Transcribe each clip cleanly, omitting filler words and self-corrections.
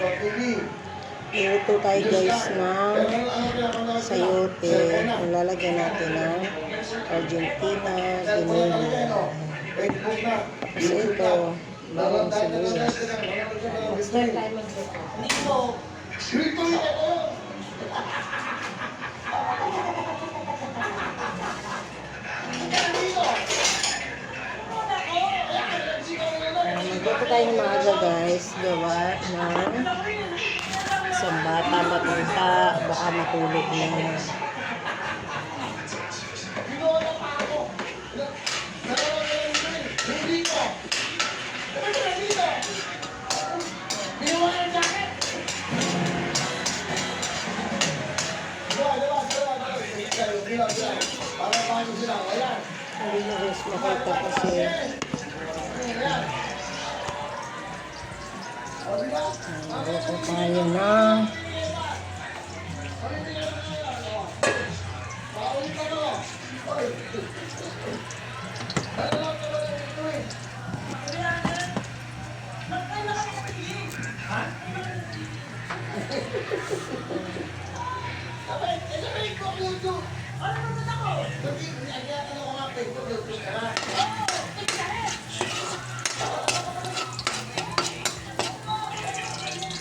Luto tayo guys ng sayote. Lalagyan natin ng Argentina, Ginili. Tapos ito, bawang sibuyas. Magluto tayo ng maaga guys. Gawa ng isang bata matuta. Baka matulog na. Hindi na guys makita kasi luto tayo na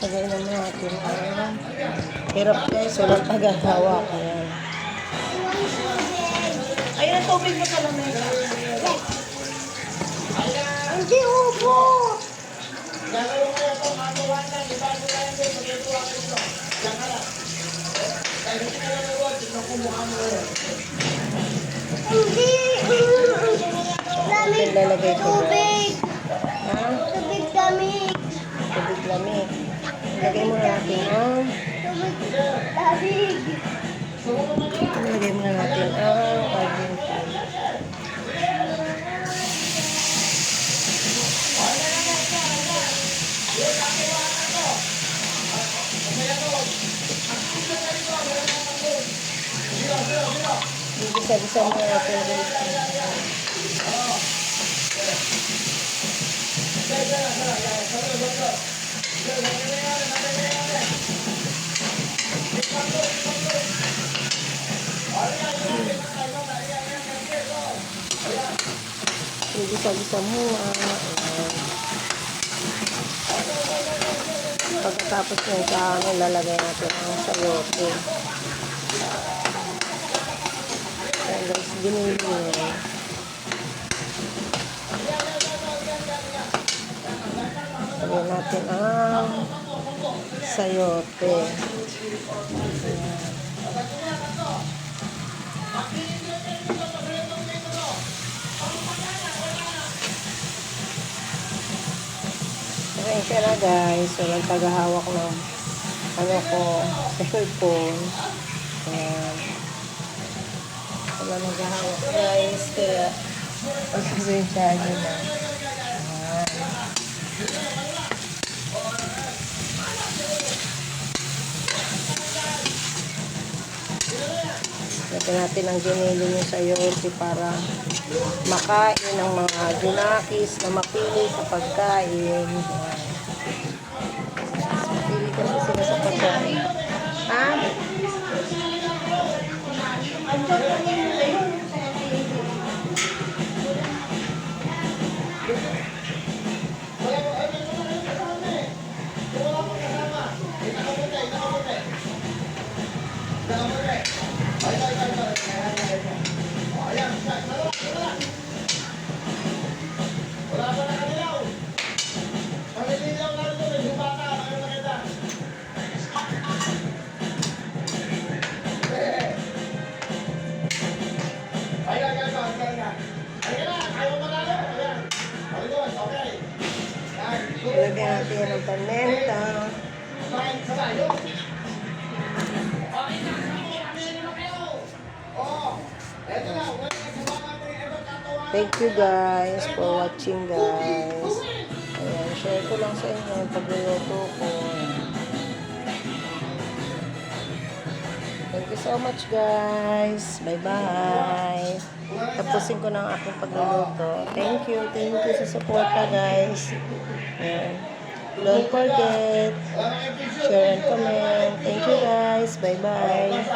tagay naman natin. Hirap guys, walang tagahawak. Ayan. Ayun ang tubig mo sa lamesa. Hindi, upo! Hindi! Lamig! Lalagay ko Tubig! Ha? Tubig lamig! Tubig lamig. Lagay mo natin ang Tubig lamig! lagay mo natin ang Argentina. Bisa-bisa mo natin guys. Bisa-bisa mo. Pagkatapos ng kaano, lalagay natin ang sayote. Ayan guys, ginili nyo. Lagyan natin ang sayote. Pasensya na guys, walang tagahawak ng ano ko, cellphone. Ayan. Wala naghahawak guys, kaya pasensya nyo na. Ayan. Lagyan natin ang ginili nyo sa yote para makain ng mga junakis na mapili sa pagkain. Mapili kasi sila sa pagkain. Ha? Ilagay natin yan ng pamenta. Thank you guys for watching guys. Ayan, share ko lang sa inyo yung pagluluto ko. Thank you so much guys. Bye bye. Tapusin ko na ang aking pagluluto. Thank you sa suporta guys. Ayan. Don't forget comment. Thank you guys. Bye-bye.